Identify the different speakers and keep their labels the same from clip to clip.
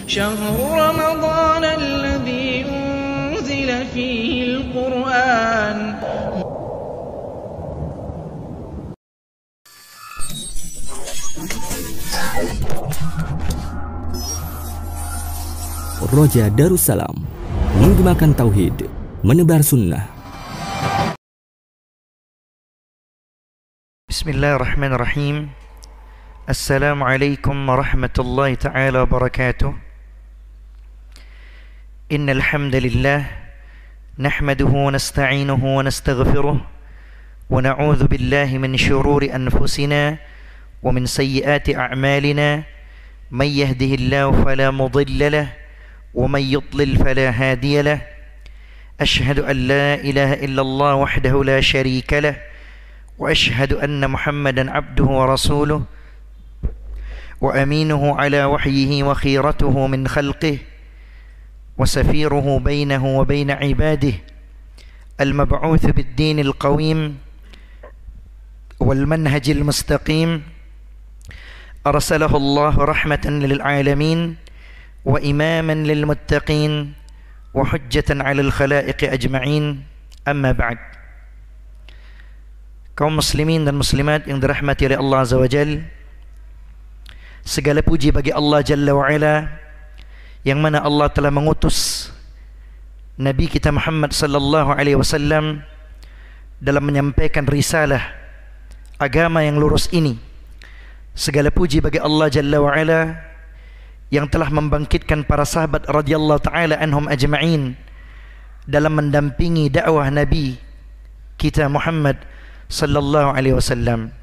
Speaker 1: شهر رمضان الذي أنزل فيه القرآن.
Speaker 2: Roja Darussalam, menggemakan tauhid, menebar sunnah.
Speaker 3: Bismillahirrahmanirrahim. Assalamualaikum warahmatullahi ta'ala wabarakatuh. Innal hamdalillah nahmaduhu wa nasta'inuhu wa nastaghfiruh wa na'udzu billahi min shururi anfusina wa min sayyiati a'malina. May yahdihillahu fala mudilla lahu wa may yudlil fala hadiya lahu. Ashhadu an la ilaha illallah wahdahu la sharika lahu wa ashhadu anna Muhammadan abduhu wa rasuluh wa aminuhu ala wahyihi wa khiratuhu min khalqihi wa safiruhu bainahu wa bain ibadihi al-mab'uth bid-din al-qawim wal manhaj al-mustaqim. Arsalahu Allah rahmatan lil alamin wa imaman lil muttaqin wa hujjatan 'alal khalaiqi ajma'in. Amma ba'd. Kaum muslimin dan muslimat yang dirahmati oleh Allah Azza wa Jalla, segala puji bagi Allah Jalla wa Ala, yang mana Allah telah mengutus Nabi kita Muhammad sallallahu alaihi wasallam dalam menyampaikan risalah agama yang lurus ini. Segala puji bagi Allah Jalla wa Ala yang telah membangkitkan para sahabat radhiyallahu taala anhum ajma'in dalam mendampingi dakwah Nabi kita Muhammad sallallahu alaihi wasallam.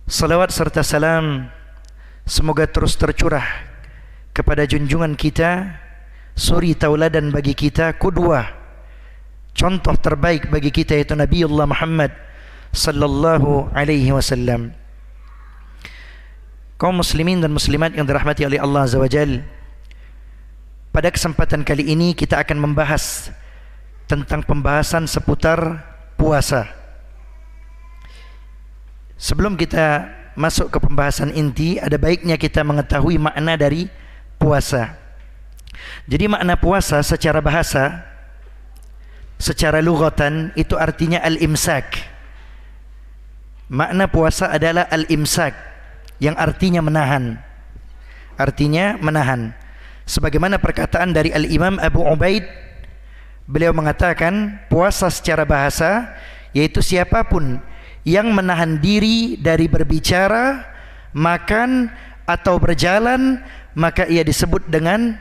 Speaker 3: Salawat serta salam semoga terus tercurah kepada junjungan kita, suri tauladan bagi kita, qudwah, contoh terbaik bagi kita, yaitu Nabiullah Muhammad sallallahu alaihi wasallam. Kaum muslimin dan muslimat yang dirahmati oleh Allah Azza wa Jalla, pada kesempatan kali ini kita akan membahas tentang pembahasan seputar puasa. Sebelum kita masuk ke pembahasan inti, ada baiknya kita mengetahui makna dari puasa. Jadi makna puasa secara bahasa, secara lughatan, itu artinya al-imsak. Makna puasa adalah al-imsak, yang artinya menahan. Artinya menahan. Sebagaimana perkataan dari Al-Imam Abu Ubaid, beliau mengatakan puasa secara bahasa yaitu siapapun yang menahan diri dari berbicara, makan atau berjalan, maka ia disebut dengan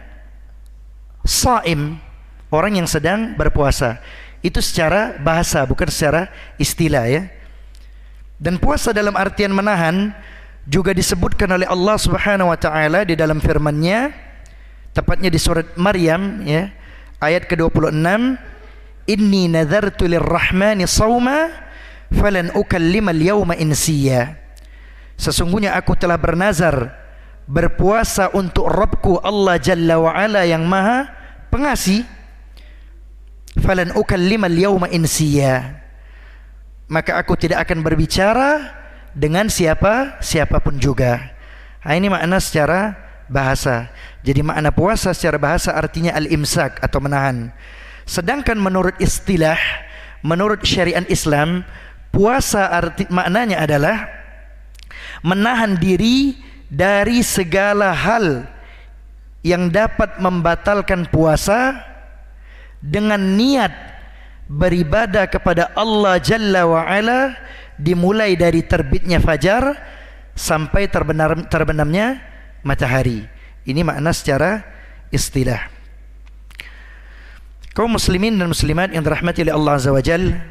Speaker 3: shaim, orang yang sedang berpuasa. Itu secara bahasa, bukan secara istilah, ya. Dan puasa dalam artian menahan juga disebutkan oleh Allah Subhanahu wa taala di dalam firman-Nya, tepatnya di surat Maryam, ya, ayat ke-26, inni nadhartu lirrahmani sawma falan ukallima al-yawma insiya. Sesungguhnya aku telah bernazar berpuasa untuk Rabbku Allah Jalla wa Ala yang Maha Pengasih. Falan ukallima al-yawma insiya, maka aku tidak akan berbicara dengan siapapun juga. Nah, ini makna secara bahasa. Jadi makna puasa secara bahasa artinya al-imsak atau menahan. Sedangkan menurut istilah, menurut syariat Islam, puasa maknanya adalah menahan diri dari segala hal yang dapat membatalkan puasa dengan niat beribadah kepada Allah Jalla wa Ala, dimulai dari terbitnya fajar sampai terbenamnya matahari. Ini makna secara istilah. Kaum muslimin dan muslimat yang dirahmati oleh Allah Azza wa Jalla,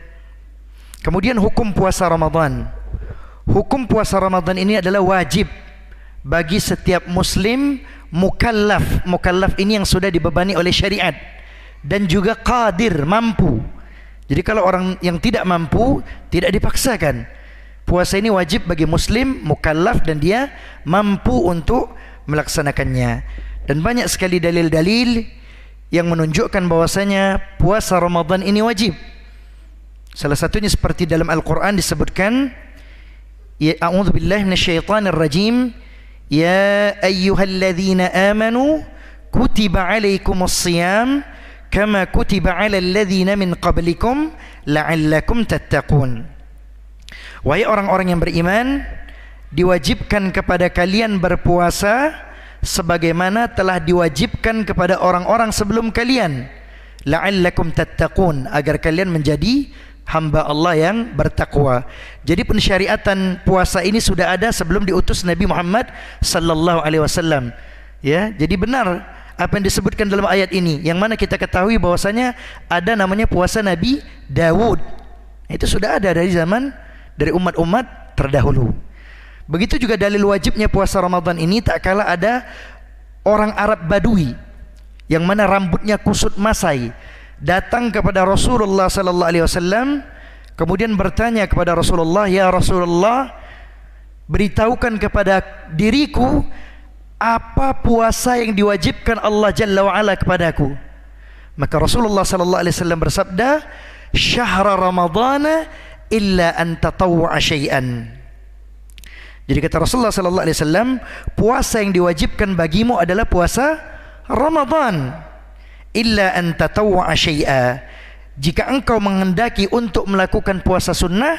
Speaker 3: kemudian hukum puasa Ramadan. Hukum puasa Ramadan ini adalah wajib bagi setiap muslim mukallaf. Mukallaf ini yang sudah dibebani oleh syariat, dan juga qadir, mampu. Jadi kalau orang yang tidak mampu, tidak dipaksakan. Puasa ini wajib bagi muslim mukallaf dan dia mampu untuk melaksanakannya. Dan banyak sekali dalil-dalil yang menunjukkan bahwasanya puasa Ramadan ini wajib. Salah satunya seperti dalam Al-Quran disebutkan, A'udzu billahi minasyaitonir rajim, Ya ayyuhalladzina amanu kutiba alaikumus-shiyam kama kutiba 'alal ladzina min qablikum la'allakum tattaqun. Wahai orang-orang yang beriman, diwajibkan kepada kalian berpuasa sebagaimana telah diwajibkan kepada orang-orang sebelum kalian, la'allakum tattaqun, agar kalian menjadi hamba Allah yang bertakwa. Jadi pensyariatan puasa ini sudah ada sebelum diutus Nabi Muhammad sallallahu alaihi wasallam. Ya, jadi benar apa yang disebutkan dalam ayat ini, yang mana kita ketahui bahwasanya ada namanya puasa Nabi Dawud. Itu sudah ada dari zaman dari umat-umat terdahulu. Begitu juga dalil wajibnya puasa Ramadan ini, tak kala ada orang Arab Badui yang mana rambutnya kusut masai datang kepada Rasulullah sallallahu alaihi wasallam, kemudian bertanya kepada Rasulullah, "Ya Rasulullah, beritahukan kepada diriku apa puasa yang diwajibkan Allah Jalla wa Ala kepadaku." Maka Rasulullah sallallahu alaihi wasallam bersabda, "Syahra Ramadhana illa an tatawwa'a syai'an." Jadi kata Rasulullah sallallahu alaihi wasallam, puasa yang diwajibkan bagimu adalah puasa Ramadan. Illa an tatawwa'a syai'a. Jika engkau menghendaki untuk melakukan puasa sunnah,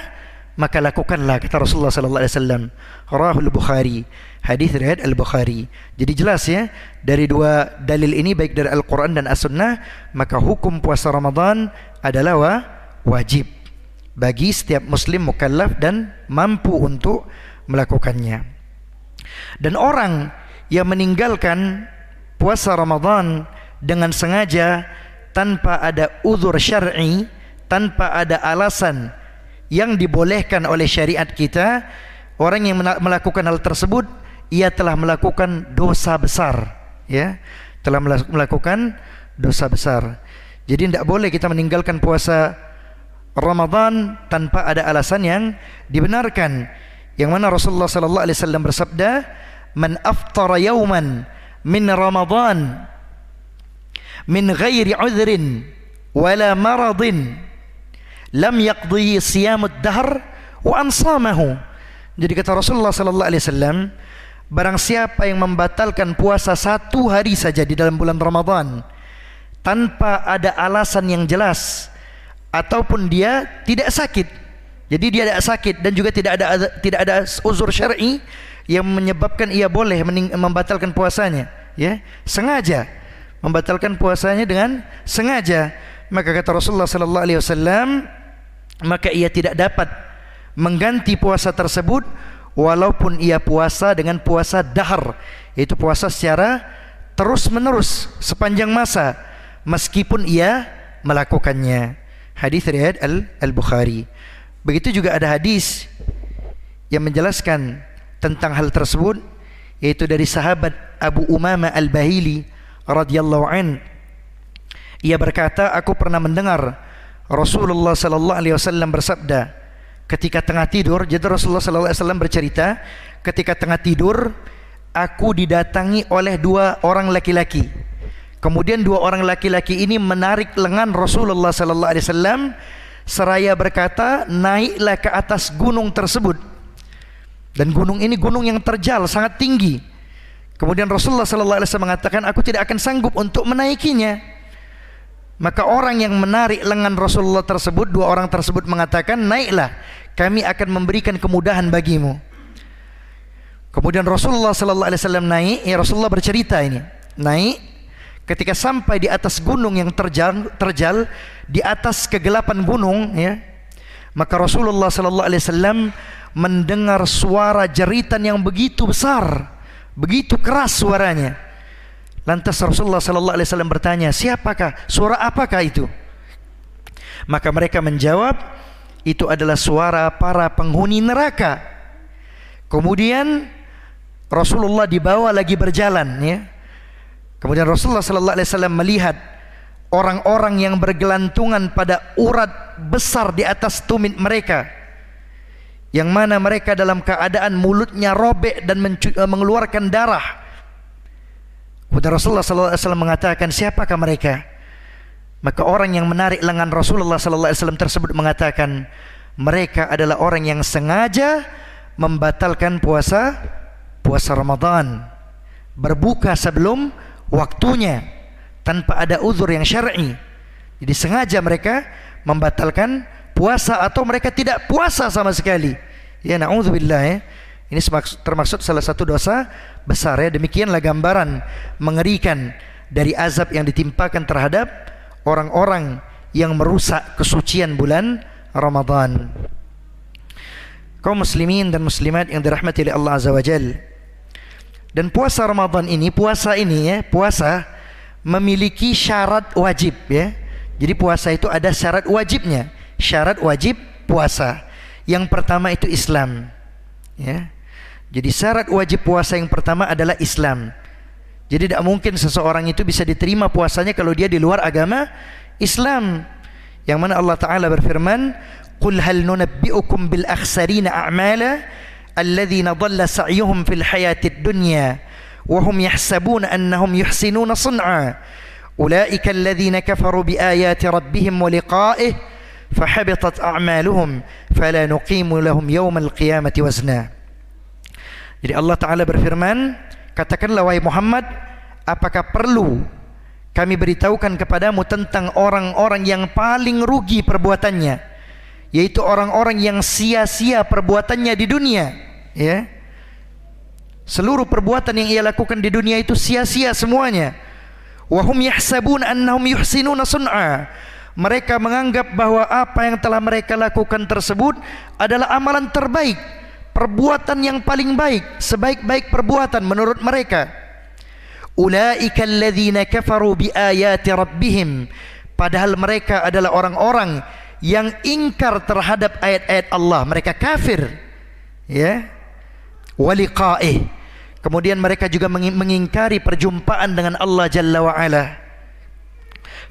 Speaker 3: maka lakukanlah, kata Rasulullah sallallahu alaihi wasallam. Rahul Bukhari, hadis riwayat Al-Bukhari. Jadi jelas ya, dari dua dalil ini baik dari Al-Qur'an dan As-Sunnah, maka hukum puasa Ramadan adalah wajib bagi setiap muslim mukallaf dan mampu untuk melakukannya. Dan orang yang meninggalkan puasa Ramadan dengan sengaja tanpa ada uzur syar'i, tanpa ada alasan yang dibolehkan oleh syariat kita, orang yang melakukan hal tersebut, ia telah melakukan dosa besar, ya, telah melakukan dosa besar. Jadi tidak boleh kita meninggalkan puasa Ramadan tanpa ada alasan yang dibenarkan, yang mana Rasulullah sallallahu alaihi wasallam bersabda, "Man aftara yawman min Ramadan min ghairi udhrin wala maradin lam yaqdi siyamud dahr wa ansamahu." Jadi kata Rasulullah sallallahu alaihi wasallam, barang siapa yang membatalkan puasa satu hari saja di dalam bulan Ramadan tanpa ada alasan yang jelas, ataupun dia tidak sakit, jadi dia tidak sakit dan juga tidak ada uzur syar'i yang menyebabkan ia boleh membatalkan puasanya, ya, sengaja membatalkan puasanya dengan sengaja, maka kata Rasulullah sallallahu alaihi wasallam, maka ia tidak dapat mengganti puasa tersebut walaupun ia puasa dengan puasa dahr, yaitu puasa secara terus menerus sepanjang masa meskipun ia melakukannya. Hadis riwayat Al-Bukhari. Begitu juga ada hadis yang menjelaskan tentang hal tersebut, yaitu dari sahabat Abu Umamah Al-Bahili radhiyallahu an. Ia berkata, aku pernah mendengar Rasulullah sallallahu alaihi wasallam bersabda ketika tengah tidur. Jadi Rasulullah sallallahu alaihi wasallam bercerita, ketika tengah tidur aku didatangi oleh dua orang laki-laki. Kemudian dua orang laki-laki ini menarik lengan Rasulullah sallallahu alaihi wasallam seraya berkata, naiklah ke atas gunung tersebut. Dan gunung ini gunung yang terjal, sangat tinggi. Kemudian Rasulullah sallallahu alaihi wasallam mengatakan, aku tidak akan sanggup untuk menaikinya. Maka orang yang menarik lengan Rasulullah tersebut, dua orang tersebut mengatakan, naiklah, kami akan memberikan kemudahan bagimu. Kemudian Rasulullah sallallahu alaihi wasallam naik. Ya, Rasulullah bercerita ini, naik. Ketika sampai di atas gunung yang terjal, di atas kegelapan gunung, ya, maka Rasulullah sallallahu alaihi wasallam mendengar suara jeritan yang begitu besar, begitu keras suaranya. Lantas Rasulullah sallallahu alaihi wasallam bertanya, siapakah? Suara apakah itu? Maka mereka menjawab, itu adalah suara para penghuni neraka. Kemudian Rasulullah dibawa lagi berjalan, ya. Kemudian Rasulullah sallallahu alaihi wasallam melihat orang-orang yang bergelantungan pada urat besar di atas tumit mereka, yang mana mereka dalam keadaan mulutnya robek dan mengeluarkan darah. Kemudian Rasulullah sallallahu alaihi wasallam mengatakan, siapakah mereka? Maka orang yang menarik lengan Rasulullah sallallahu alaihi wasallam tersebut mengatakan, mereka adalah orang yang sengaja membatalkan puasa puasa Ramadan, berbuka sebelum waktunya tanpa ada uzur yang syar'i. Jadi sengaja mereka membatalkan puasa atau mereka tidak puasa sama sekali. Ya, na'udzubillah ya. Ini termasuk salah satu dosa besar ya. Demikianlah gambaran mengerikan dari azab yang ditimpakan terhadap orang-orang yang merusak kesucian bulan Ramadan. Kaum muslimin dan muslimat yang dirahmati oleh Allah Azza wa Jalla. Dan puasa Ramadan ini, puasa memiliki syarat wajib ya. Jadi puasa itu ada syarat wajibnya. Syarat wajib puasa. Yang pertama itu Islam. Ya. Jadi syarat wajib puasa yang pertama adalah Islam. Jadi tidak mungkin seseorang itu bisa diterima puasanya kalau dia di luar agama Islam. Yang mana Allah Ta'ala berfirman, "Qul hal nunabbi'ukum bil akhsarina a'mala alladhina dhalla sa'yuhum fil hayatid dunya wa hum yahsabuna annahum yuhsinuna sun'a ulaika alladhina kafaru bi ayati rabbihim wa liqa'ihi fahabitat a'maluhum fala nuqimu lahum yawmal qiyamati wazna." Jadi Allah Ta'ala berfirman, katakanlah wahai Muhammad, apakah perlu kami beritahukan kepadamu tentang orang-orang yang paling rugi perbuatannya, yaitu orang-orang yang sia-sia perbuatannya di dunia ya. Seluruh perbuatan yang ia lakukan di dunia itu sia-sia semuanya. Wa hum yahsabuna annahum yuhsinuna sun'a. Mereka menganggap bahwa apa yang telah mereka lakukan tersebut adalah amalan terbaik, perbuatan yang paling baik, sebaik-baik perbuatan menurut mereka. Ulaika alladzina kafaru bi ayati rabbihim. Padahal mereka adalah orang-orang yang ingkar terhadap ayat-ayat Allah. Mereka kafir ya. Wa liqa'ih. Kemudian mereka juga mengingkari perjumpaan dengan Allah Jalla wa Ala.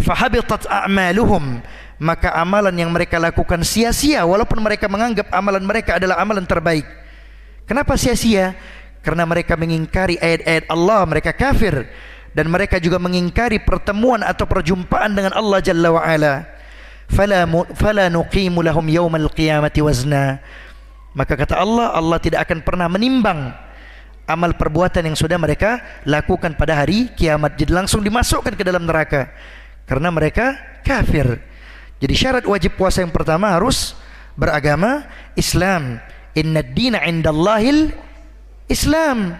Speaker 3: Fahabitat a'maluhum. Maka amalan yang mereka lakukan sia-sia walaupun mereka menganggap amalan mereka adalah amalan terbaik. Kenapa sia-sia? Karena mereka mengingkari ayat-ayat Allah, mereka kafir. Dan mereka juga mengingkari pertemuan atau perjumpaan dengan Allah Jalla wa Ala. Fala nuqimu lahum yawmal qiyamati wazna. Maka kata Allah, Allah tidak akan pernah menimbang amal perbuatan yang sudah mereka lakukan pada hari kiamat. Jadi langsung dimasukkan ke dalam neraka karena mereka kafir. Jadi syarat wajib puasa yang pertama harus beragama Islam. Innad dina indallahil Islam.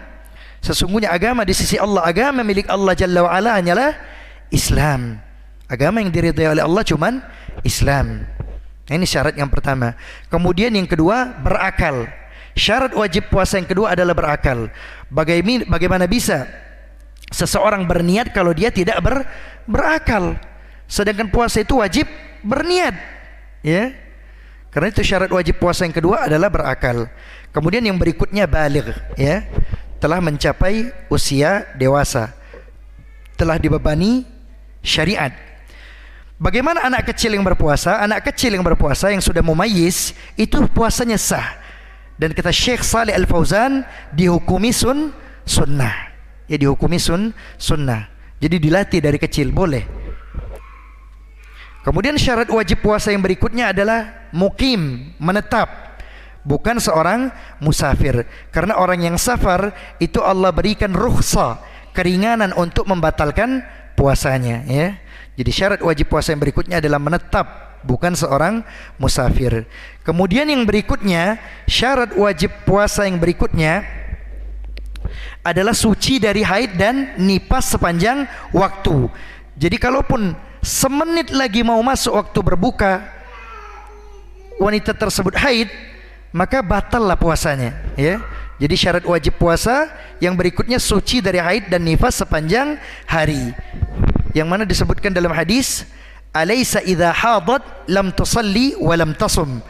Speaker 3: Sesungguhnya agama di sisi Allah, agama milik Allah Jalla wa Ala hanyalah Islam. Agama yang diridhai oleh Allah cuman Islam. Ini syarat yang pertama. Kemudian yang kedua, berakal. Syarat wajib puasa yang kedua adalah berakal. Bagaimana bisa seseorang berniat kalau dia tidak berakal? Sedangkan puasa itu wajib berniat, ya. Karena itu syarat wajib puasa yang kedua adalah berakal. Kemudian yang berikutnya baligh, ya. Telah mencapai usia dewasa, telah dibebani syariat. Bagaimana anak kecil yang berpuasa? Anak kecil yang berpuasa yang sudah mumayyiz itu puasanya sah. Dan kata Syekh Saleh Al-Fauzan dihukumi sunnah. Ya, dihukumi sunnah. Jadi dilatih dari kecil boleh. Kemudian syarat wajib puasa yang berikutnya adalah muqim, menetap. Bukan seorang musafir. Karena orang yang safar itu Allah berikan rukhsah, keringanan untuk membatalkan puasanya, ya. Jadi syarat wajib puasa yang berikutnya adalah menetap, bukan seorang musafir. Kemudian yang berikutnya, syarat wajib puasa yang berikutnya adalah suci dari haid dan nifas sepanjang waktu. Jadi kalaupun semenit lagi mau masuk waktu berbuka, wanita tersebut haid, maka batallah puasanya, ya. Jadi syarat wajib puasa yang berikutnya suci dari haid dan nifas sepanjang hari. Yang mana disebutkan dalam hadis, alaysa idza hadat lam tusalli wa lam tasum.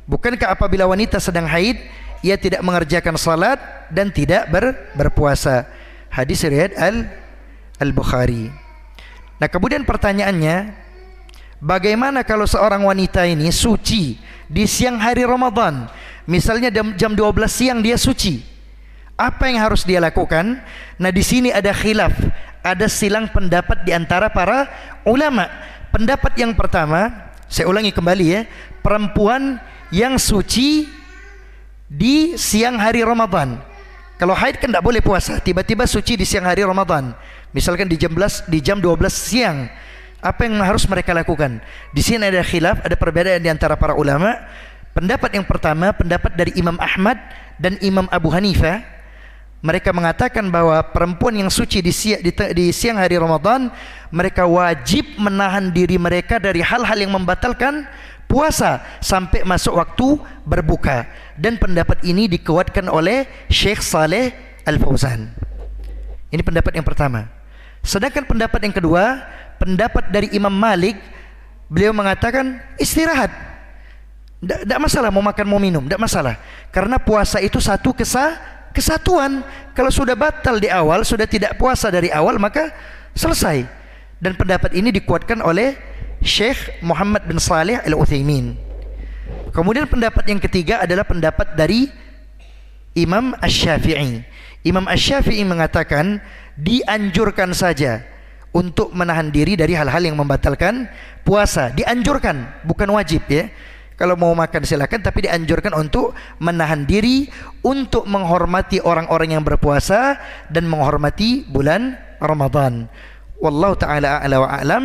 Speaker 3: Bukankah apabila wanita sedang haid ia tidak mengerjakan salat dan tidak berpuasa? Hadis riwayat Al-Bukhari. Nah, kemudian pertanyaannya, bagaimana kalau seorang wanita ini suci di siang hari Ramadan? Misalnya jam 12 siang dia suci. Apa yang harus dia lakukan? Nah, di sini ada khilaf, ada silang pendapat di antara para ulama. Pendapat yang pertama, saya ulangi kembali ya, perempuan yang suci di siang hari Ramadan. Kalau haid kan tidak boleh puasa. Tiba-tiba suci di siang hari Ramadan, misalkan di jam 12 siang, apa yang harus mereka lakukan? Di sini ada khilaf, ada perbedaan di antara para ulama. Pendapat yang pertama, pendapat dari Imam Ahmad dan Imam Abu Hanifah. Mereka mengatakan bahwa perempuan yang suci di siang hari Ramadan, mereka wajib menahan diri mereka dari hal-hal yang membatalkan puasa sampai masuk waktu berbuka. Dan pendapat ini dikuatkan oleh Syekh Saleh Al-Fauzan. Ini pendapat yang pertama. Sedangkan pendapat yang kedua, pendapat dari Imam Malik, beliau mengatakan istirahat. Tidak masalah mau makan mau minum, tidak masalah. Karena puasa itu satu kesatuan. Kalau sudah batal di awal, sudah tidak puasa dari awal, maka selesai. Dan pendapat ini dikuatkan oleh Syekh Muhammad bin Saleh Al-Utsaimin. Kemudian pendapat yang ketiga adalah pendapat dari Imam Asy-Syafi'i. Imam Asy-Syafi'i mengatakan dianjurkan saja untuk menahan diri dari hal-hal yang membatalkan puasa. Dianjurkan, bukan wajib ya. Kalau mau makan silakan, tapi dianjurkan untuk menahan diri untuk menghormati orang-orang yang berpuasa dan menghormati bulan Ramadan. Wallahu taala a'la wa a'lam.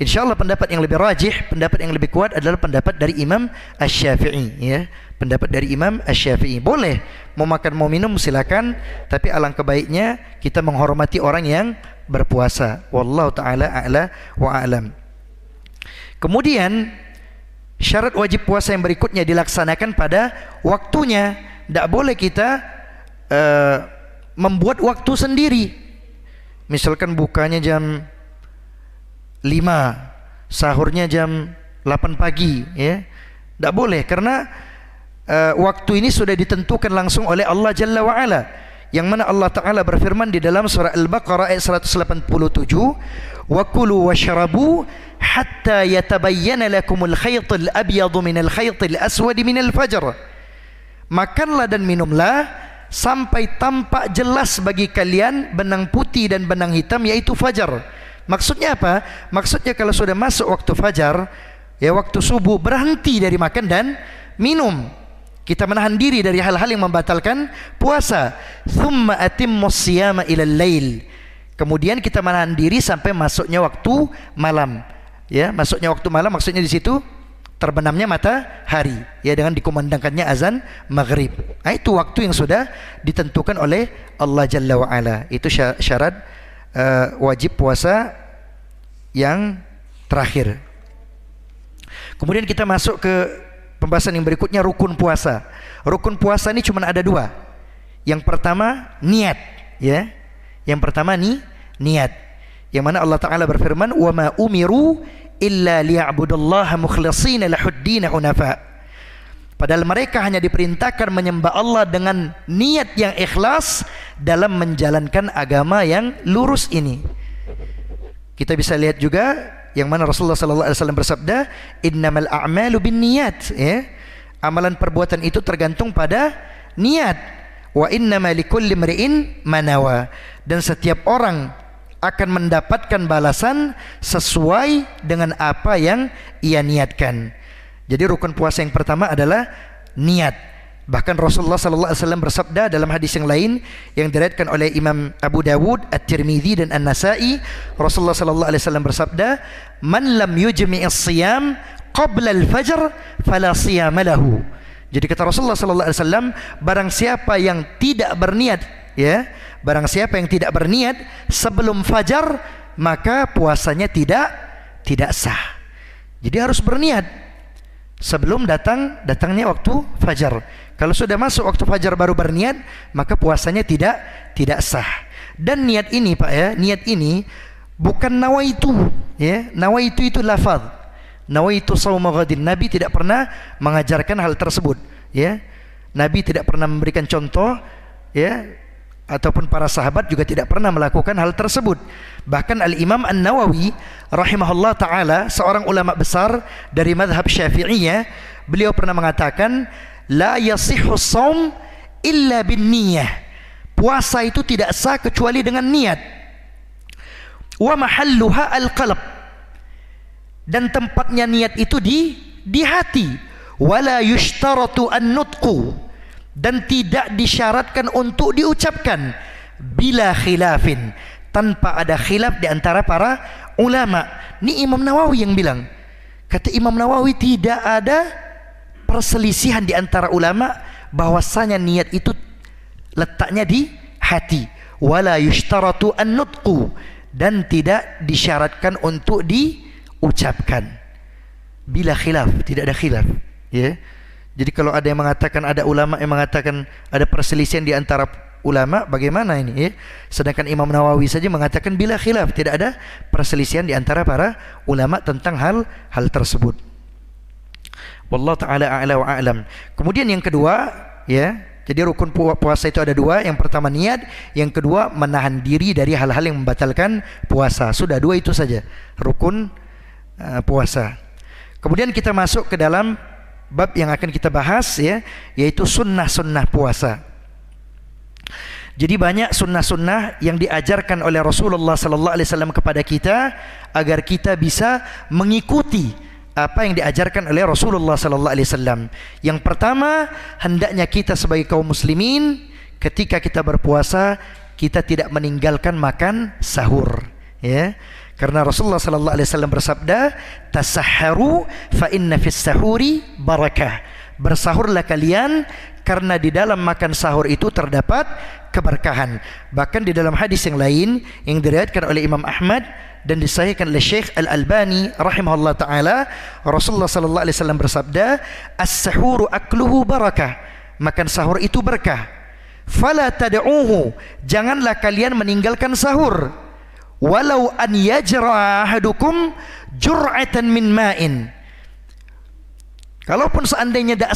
Speaker 3: Insyaallah pendapat yang lebih rajih, pendapat yang lebih kuat adalah pendapat dari Imam Asy-Syafi'i ya. Pendapat dari Imam Asy-Syafi'i. Boleh mau makan mau minum silakan, tapi alangkah baiknya kita menghormati orang yang berpuasa. Wallahu taala a'la wa a'lam. Kemudian syarat wajib puasa yang berikutnya dilaksanakan pada waktunya. Tidak boleh kita membuat waktu sendiri. Misalkan bukanya jam 5, sahurnya jam 8 pagi ya. Tidak boleh, karena waktu ini sudah ditentukan langsung oleh Allah Jalla wa'ala, yang mana Allah Ta'ala berfirman di dalam surah Al-Baqarah ayat 187, wa kulu washrabu hatta yatabayyana lakumul khaytul abyadu minal khaytil aswadi minal fajr. Makanlah dan minumlah sampai tampak jelas bagi kalian benang putih dan benang hitam, yaitu fajar. Maksudnya apa? Maksudnya kalau sudah masuk waktu fajar, ya waktu subuh, berhenti dari makan dan minum. Kita menahan diri dari hal-hal yang membatalkan puasa. Thumma atimmus siyama ilal lail. Kemudian kita menahan diri sampai masuknya waktu malam. Ya, masuknya waktu malam maksudnya di situ terbenamnya matahari, ya, dengan dikumandangkannya azan maghrib. Nah, itu waktu yang sudah ditentukan oleh Allah Jalla wa Ala. Itu syarat wajib puasa yang terakhir. Kemudian kita masuk ke pembahasan yang berikutnya, rukun puasa. Rukun puasa ini cuma ada dua. Yang pertama niat, ya. Yang pertama niat. Yang mana Allah Ta'ala berfirman, wa ma umiru illa liya'budullaha mukhlishina lahuddin hunafa. Padahal mereka hanya diperintahkan menyembah Allah dengan niat yang ikhlas dalam menjalankan agama yang lurus ini. Kita bisa lihat juga yang mana Rasulullah sallallahu alaihi wasallam bersabda, innamal a'malu binniyat, ya. Amalan perbuatan itu tergantung pada niat. Wa innama likulli imri'in ma nawa. Dan setiap orang akan mendapatkan balasan sesuai dengan apa yang ia niatkan. Jadi rukun puasa yang pertama adalah niat. Bahkan Rasulullah sallallahu alaihi wasallam bersabda dalam hadis yang lain yang diriwayatkan oleh Imam Abu Dawud, At-Tirmidzi dan An-Nasa'i, Rasulullah sallallahu alaihi wasallam bersabda, "Man lam yujmi'is shiyam qabla al-fajr fala siyama lahu." Jadi kata Rasulullah sallallahu alaihi wasallam, barang siapa yang tidak berniat, ya, barang siapa yang tidak berniat sebelum fajar, maka puasanya tidak sah. Jadi harus berniat sebelum datangnya waktu fajar. Kalau sudah masuk waktu fajar baru berniat, maka puasanya tidak sah. Dan niat ini, Pak, ya, niat ini bukan nawaitu, ya. Nawaitu itu lafaz. Nawaitu shauma ghadin. Nabi tidak pernah mengajarkan hal tersebut, ya. Nabi tidak pernah memberikan contoh, ya, ataupun para sahabat juga tidak pernah melakukan hal tersebut. Bahkan Al-Imam An-Nawawi rahimahullah ta'ala, seorang ulama besar dari mazhab Syafi'iyah, beliau pernah mengatakan, la yasihhu shaum illa bin niyah. Puasa itu tidak sah kecuali dengan niat. Wa mahalluha al-qalb. Dan tempatnya niat itu di hati. Wala yushtaratu an-nutqu. dan tidak disyaratkan untuk diucapkan bila khilafin, tanpa ada khilaf di antara para ulama. Ini Imam Nawawi yang bilang. Kata Imam Nawawi, tidak ada perselisihan di antara ulama bahwasanya niat itu letaknya di hati. Wala yushtaratu an-nutqu, dan tidak disyaratkan untuk diucapkan. Bila khilaf, tidak ada khilaf, ya. Jadi kalau ada yang mengatakan, ada ulama yang mengatakan ada perselisihan di antara ulama, bagaimana ini, ya? Sedangkan Imam Nawawi saja mengatakan bila khilaf, tidak ada perselisihan di antara para ulama tentang hal tersebut. Wallahu taala a'la wa a'lam. Kemudian yang kedua, ya, jadi rukun puasa itu ada dua. Yang pertama niat, yang kedua menahan diri dari hal-hal yang membatalkan puasa. Sudah dua itu saja rukun puasa. Kemudian kita masuk ke dalam bab yang akan kita bahas, ya, yaitu sunnah-sunnah puasa. Jadi banyak sunnah-sunnah yang diajarkan oleh Rasulullah sallallahu alaihi wasallam kepada kita agar kita bisa mengikuti apa yang diajarkan oleh Rasulullah sallallahu alaihi wasallam. Yang pertama, hendaknya kita sebagai kaum muslimin ketika kita berpuasa, kita tidak meninggalkan makan sahur, ya. Karena Rasulullah sallallahu alaihi wasallam bersabda, "Tasahharu fa inna fis sahuri barakah." Bersahurlah kalian karena di dalam makan sahur itu terdapat keberkahan. Bahkan di dalam hadis yang lain yang diriwayatkan oleh Imam Ahmad dan disahihkan oleh Syekh Al-Albani rahimahullah taala, Rasulullah sallallahu alaihi wasallam bersabda, "As-sahuru akluhu barakah." Makan sahur itu berkah. "Fala tad'uhu." Janganlah kalian meninggalkan sahur. "Walau an yajra ahadukum jur'atan min ma'in." Kalaupun seandainya tidak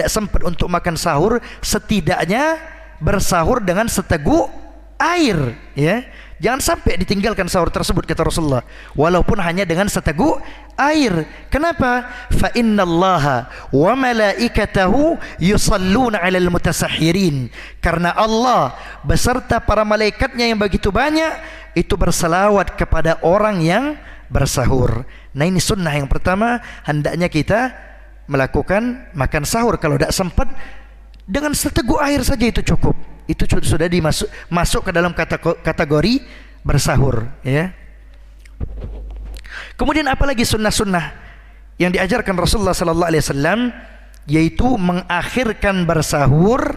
Speaker 3: sempat untuk makan sahur, setidaknya bersahur dengan seteguk air, ya. Jangan sampai ditinggalkan sahur tersebut, kata Rasulullah, walaupun hanya dengan seteguk air. Kenapa? Fa innallaha wa malaikatahu yusalluna 'alal mutasahhirin. Karena Allah beserta para malaikatnya yang begitu banyak itu berselawat kepada orang yang bersahur. Nah, ini sunnah yang pertama, hendaknya kita melakukan makan sahur. Kalau tidak sempat, dengan seteguk air saja itu cukup. Itu sudah masuk ke dalam kategori bersahur, ya. Kemudian apalagi sunnah-sunnah yang diajarkan Rasulullah sallallahu alaihi wasallam, yaitu mengakhirkan bersahur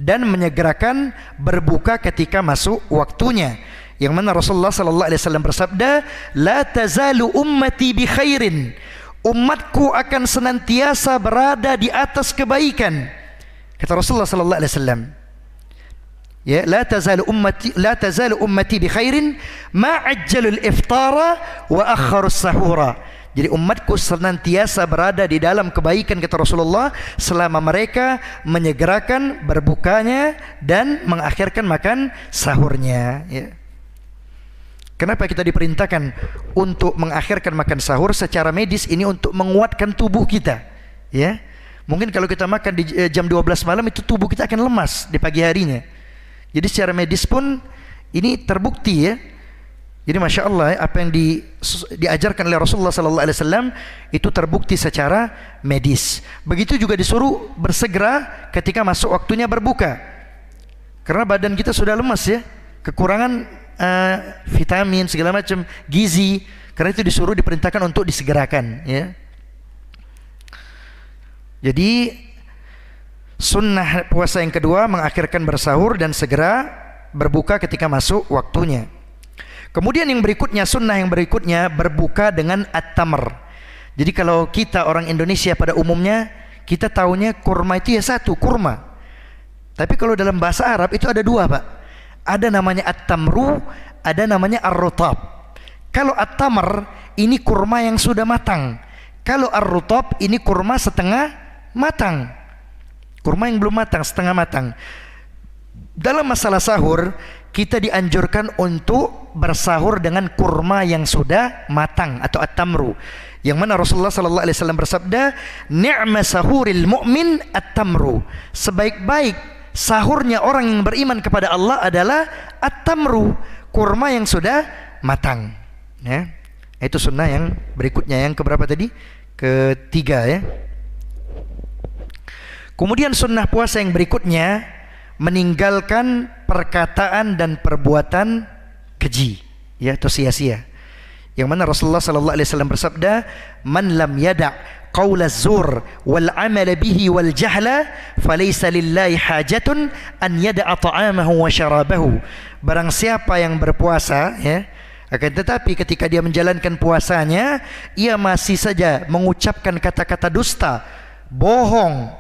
Speaker 3: dan menyegerakan berbuka ketika masuk waktunya. Yang mana Rasulullah sallallahu alaihi wasallam bersabda, "La tazalu ummati bi khairin." Umatku akan senantiasa berada di atas kebaikan, kata Rasulullah sallallahu alaihi wasallam. Ya, la tazalu ummati bi khairin ma ajjalul iftara wa akharus sahura. Jadi umatku senantiasa berada di dalam kebaikan, kata Rasulullah, selama mereka menyegerakan berbukanya dan mengakhirkan makan sahurnya, ya. Kenapa kita diperintahkan untuk mengakhirkan makan sahur? Secara medis ini untuk menguatkan tubuh kita, ya. Mungkin kalau kita makan di jam 12 malam, itu tubuh kita akan lemas di pagi harinya. Jadi secara medis pun ini terbukti, ya. Jadi Masya Allah, apa yang diajarkan oleh Rasulullah SAW itu terbukti secara medis. Begitu juga disuruh bersegera ketika masuk waktunya berbuka, karena badan kita sudah lemas, ya, kekurangan vitamin segala macam, gizi. Karena itu disuruh, diperintahkan untuk disegerakan, ya. Jadi sunnah puasa yang kedua, mengakhirkan bersahur dan segera berbuka ketika masuk waktunya. Kemudian yang berikutnya, sunnah yang berikutnya, berbuka dengan at-tamr. Jadi kalau kita orang Indonesia pada umumnya, kita tahunya kurma itu ya satu, kurma. Tapi kalau dalam bahasa Arab itu ada dua, Pak. Ada namanya at-tamru, ada namanya ar-rutab. Kalau at-tamr ini kurma yang sudah matang. Kalau ar-rutab ini kurma setengah matang. Kurma yang belum matang, setengah matang. Dalam masalah sahur, kita dianjurkan untuk bersahur dengan kurma yang sudah matang atau at-tamru. Yang mana Rasulullah sallallahu alaihi wasallam bersabda, "Ni'ma sahuril mu'min at-tamru." Sebaik-baik sahurnya orang yang beriman kepada Allah adalah at-tamru, kurma yang sudah matang, ya. Itu sunnah yang berikutnya, yang keberapa tadi? Ketiga, ya. Kemudian sunnah puasa yang berikutnya, meninggalkan perkataan dan perbuatan keji, ya, atau sia-sia. Yang mana Rasulullah sallallahu alaihi wasallam bersabda, "Man lam yada' qaula az-zur wal 'amala bihi wal jahla, falaysa lillahi hajatun an yada'a ta'amahu wa syarabahu." Barang siapa yang berpuasa, ya, akan tetapi ketika dia menjalankan puasanya, ia masih saja mengucapkan kata-kata dusta, bohong,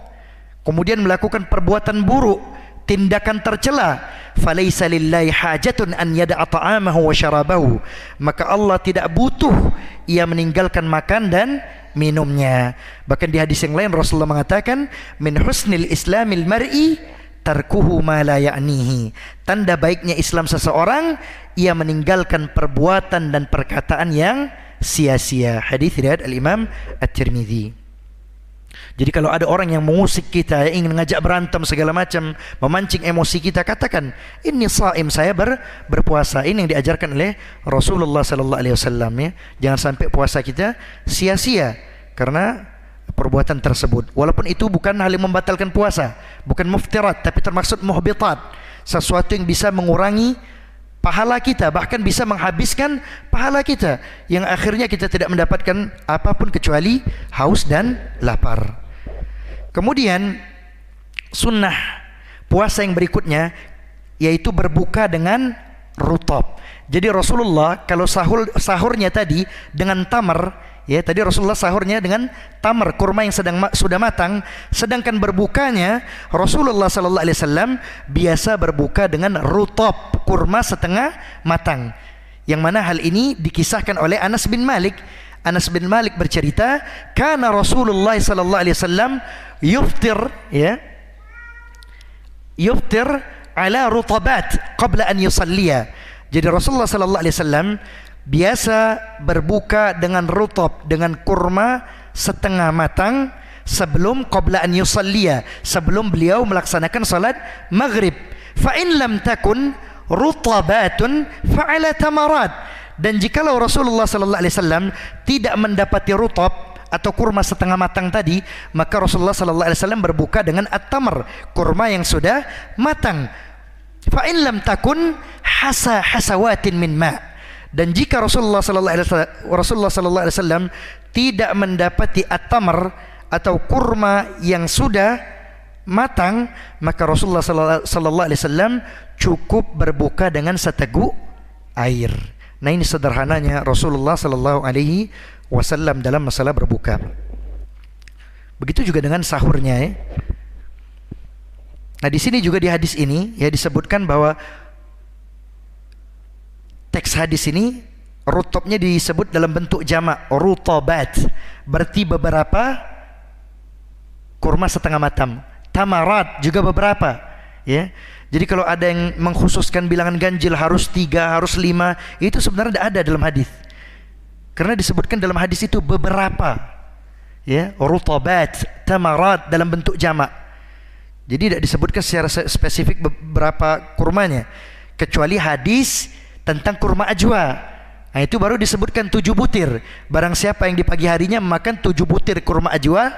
Speaker 3: kemudian melakukan perbuatan buruk, tindakan tercela, falaisa lillahi hajatun an yada'a ta'amahu wa syarabahu, maka Allah tidak butuh ia meninggalkan makan dan minumnya. Bahkan di hadis yang lain Rasulullah mengatakan, min husnil islamil mar'i tarkuhu ma la ya'nihi. Tanda baiknya Islam seseorang, ia meninggalkan perbuatan dan perkataan yang sia-sia. Hadis riwayat Al-Imam At-Tirmidzi. Jadi kalau ada orang yang mengusik kita, yang ingin mengajak berantem segala macam, memancing emosi kita, katakan, "Inni shaim, saya berpuasa." Ini yang diajarkan oleh Rasulullah sallallahu alaihi wasallam, ya. Jangan sampai puasa kita sia-sia karena perbuatan tersebut. Walaupun itu bukan hal yang membatalkan puasa, bukan muftirat, tapi termaksud muhbitat, sesuatu yang bisa mengurangi pahala kita, bahkan bisa menghabiskan pahala kita, yang akhirnya kita tidak mendapatkan apapun kecuali haus dan lapar. Kemudian sunnah puasa yang berikutnya yaitu berbuka dengan rutab. Jadi Rasulullah kalau sahurnya tadi dengan tamar, ya, tadi Rasulullah sahurnya dengan tamar, kurma yang sudah matang, sedangkan berbukanya Rasulullah sallallahu alaihi wasallam biasa berbuka dengan rutab, kurma setengah matang. Yang mana hal ini dikisahkan oleh Anas bin Malik. Anas bin Malik bercerita, kana Rasulullah sallallahu alaihi wasallam yuftir, ya, yuftir ala rutabat qabla an yusalliya. Jadi Rasulullah sallallahu alaihi wasallam biasa berbuka dengan rutab, dengan kurma setengah matang sebelum qabla an yusalliya, sebelum beliau melaksanakan salat maghrib. Fa in lam takun rutabatun fa ala tamarat. Dan jikalau Rasulullah sallallahu alaihi wasallam tidak mendapati rutab atau kurma setengah matang tadi, maka Rasulullah sallallahu alaihi wasallam berbuka dengan at-tamr, kurma yang sudah matang. Fa in lam takun hasawatin min ma'. Dan jika Rasulullah sallallahu alaihi wasallam tidak mendapati at-tamr atau kurma yang sudah matang, maka Rasulullah sallallahu alaihi wasallam cukup berbuka dengan seteguk air. Nah, ini sederhananya Rasulullah sallallahu alaihi wasallam dalam masalah berbuka. Begitu juga dengan sahurnya, ya. Nah, di sini juga di hadis ini, ya, disebutkan bahwa teks hadis ini rutabnya disebut dalam bentuk jamak, rutabat, berarti beberapa kurma setengah matang. Tamarat juga beberapa, ya. Jadi kalau ada yang mengkhususkan bilangan ganjil harus 3, harus 5, itu sebenarnya tidak ada dalam hadis. Karena disebutkan dalam hadis itu beberapa, ya, rutabat, tamarat dalam bentuk jamak. Jadi tidak disebutkan secara spesifik beberapa kurmanya, kecuali hadis tentang kurma ajwa. Nah, itu baru disebutkan 7 butir. Barang siapa yang di pagi harinya memakan 7 butir kurma ajwa,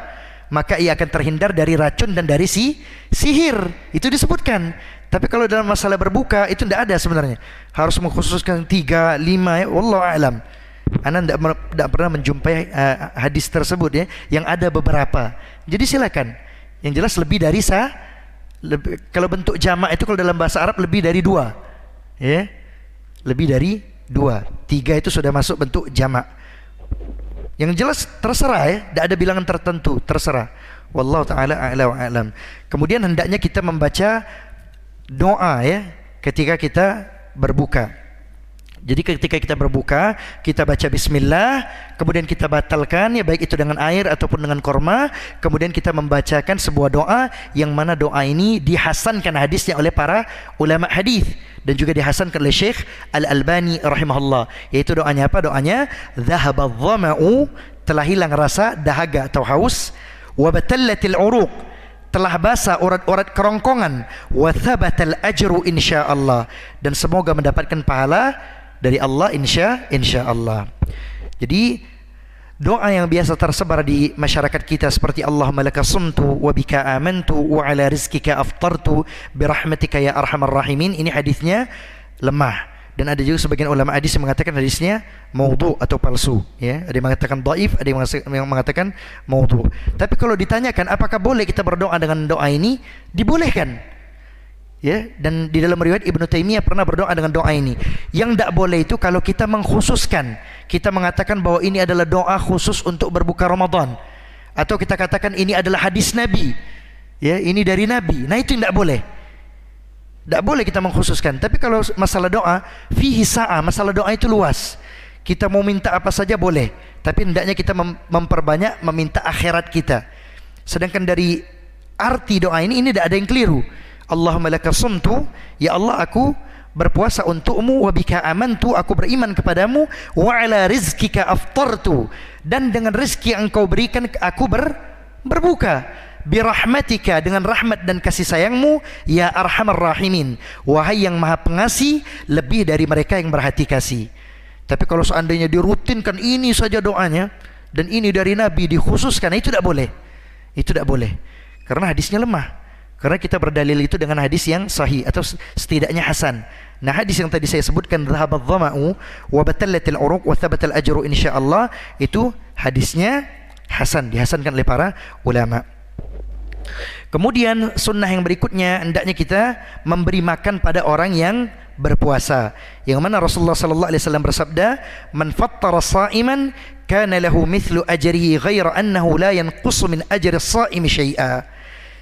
Speaker 3: maka ia akan terhindar dari racun dan dari sihir. Itu disebutkan. Tapi kalau dalam masalah berbuka itu tidak ada sebenarnya. Harus mengkhususkan 3, 5, ya, wallahu a'lam. Anda tidak pernah menjumpai hadis tersebut, ya, yang ada beberapa. Jadi silakan. Yang jelas lebih dari kalau bentuk jamak itu kalau dalam bahasa Arab lebih dari 2, ya, lebih dari 2. 3 itu sudah masuk bentuk jamak. Yang jelas terserah, ya, tidak ada bilangan tertentu, terserah. Wallahu taala a'la wa a'lam. Kemudian hendaknya kita membaca doa, ya, ketika kita berbuka. Jadi ketika kita berbuka, kita baca bismillah, kemudian kita batalkan, ya, baik itu dengan air ataupun dengan korma. Kemudian kita membacakan sebuah doa yang mana doa ini dihasankan hadisnya oleh para ulama hadis dan juga dihasankan oleh Syekh Al-Albani rahimahullah. Yaitu doanya apa? Doanya dhahabadh dhama'u, telah hilang rasa dahaga atau haus, wa batallatil uruq, telah basah urat-urat kerongkongan, wa thabatal ajru insyaallah, dan semoga mendapatkan pahala dari Allah insyaallah. Jadi doa yang biasa tersebar di masyarakat kita seperti Allahumma laka sumtu wa bika amantu wa ala rizkika aftartu birahmatika ya arhamar rahimin, ini hadisnya lemah. Dan ada juga sebagian ulama hadis yang mengatakan hadisnya maudhu atau palsu, ya. Ada yang mengatakan dhaif, ada yang mengatakan maudhu. Tapi kalau ditanyakan apakah boleh kita berdoa dengan doa ini, dibolehkan. Ya, dan di dalam riwayat Ibnu Taimiyah pernah berdoa dengan doa ini. Yang tidak boleh itu kalau kita mengkhususkan, kita mengatakan bahwa ini adalah doa khusus untuk berbuka Ramadan, atau kita katakan ini adalah hadis Nabi, ya, ini dari Nabi. Nah, itu tidak boleh. Tidak boleh kita mengkhususkan. Tapi kalau masalah doa, fihi sa'ah, masalah doa itu luas. Kita mau minta apa saja boleh, tapi hendaknya kita memperbanyak meminta akhirat kita. Sedangkan dari arti doa ini tidak ada yang keliru. Allahumma laka sumtu, ya Allah aku berpuasa untukmu, wa bika amantu, aku beriman kepadamu, wa ala rizkika aftartu, dan dengan rezeki yang engkau berikan aku berbuka. Birahmatika, dengan rahmat dan kasih sayangmu, ya arhamar rahimin, wahai yang maha pengasih lebih dari mereka yang berhati kasih. Tapi kalau seandainya dirutinkan ini saja doanya dan ini dari Nabi dikhususkan, itu tidak boleh. Itu tidak boleh karena hadisnya lemah. Karena kita berdalil itu dengan hadis yang sahih atau setidaknya hasan. Nah, hadis yang tadi saya sebutkan dhahabat dhama'u wa batallatil uruq wa thabatal ajru insyaallah, itu hadisnya hasan, dihasankan oleh para ulama. Kemudian sunnah yang berikutnya, hendaknya kita memberi makan pada orang yang berpuasa. Yang mana Rasulullah sallallahu alaihi wasallam bersabda, "Man fattara sha'iman kana lahu mithlu ajrihi ghaira annahu la yanqusu min ajri as-sha'imi syai'a."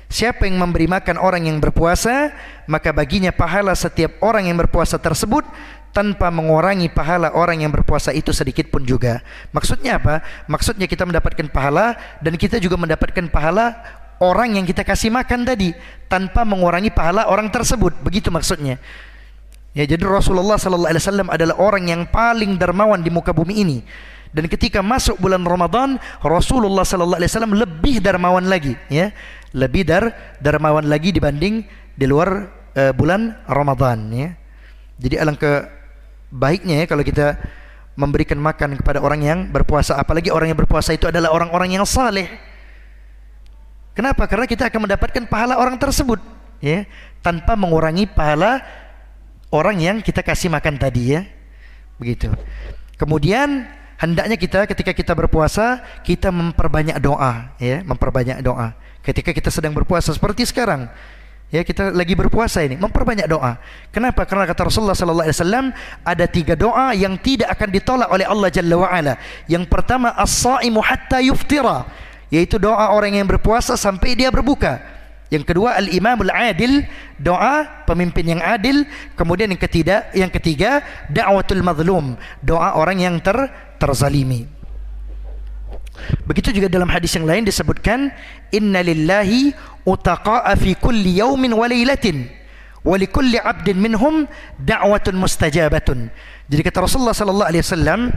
Speaker 3: Siapa yang memberi makan orang yang berpuasa, maka baginya pahala setiap orang yang berpuasa tersebut tanpa mengurangi pahala orang yang berpuasa itu sedikit pun juga. Maksudnya apa? Maksudnya kita mendapatkan pahala dan kita juga mendapatkan pahala orang yang kita kasih makan tadi tanpa mengurangi pahala orang tersebut. Begitu maksudnya. Ya, jadi Rasulullah sallallahu alaihi wasallam adalah orang yang paling dermawan di muka bumi ini. Dan ketika masuk bulan Ramadan, Rasulullah sallallahu alaihi wasallam lebih dermawan lagi, ya. Lebih dermawan lagi dibanding di luar bulan Ramadan, ya. Jadi alangkah baiknya ya kalau kita memberikan makan kepada orang yang berpuasa, apalagi orang yang berpuasa itu adalah orang-orang yang saleh. Kenapa? Karena kita akan mendapatkan pahala orang tersebut, ya, tanpa mengurangi pahala orang yang kita kasih makan tadi, ya. Begitu. Kemudian hendaknya kita ketika kita berpuasa, kita memperbanyak doa, ya, memperbanyak doa. Ketika kita sedang berpuasa seperti sekarang, ya, kita lagi berpuasa ini, memperbanyak doa. Kenapa? Karena kata Rasulullah sallallahu alaihi wasallam, ada 3 doa yang tidak akan ditolak oleh Allah Jalla wa Ala. Yang pertama, as-shaimu hatta yuftira, yaitu doa orang yang berpuasa sampai dia berbuka. Yang kedua, al-imamul adil, doa pemimpin yang adil. Kemudian yang ketiga, da'watul mazlum, doa orang yang terzalimi. Begitu juga dalam hadis yang lain disebutkan, inna lillahi utaqa'a fi kulli yaumin wa lailatin wa likulli 'abdin minhum da'watun mustajabatun. Jadi kata Rasulullah sallallahu alaihi wasallam,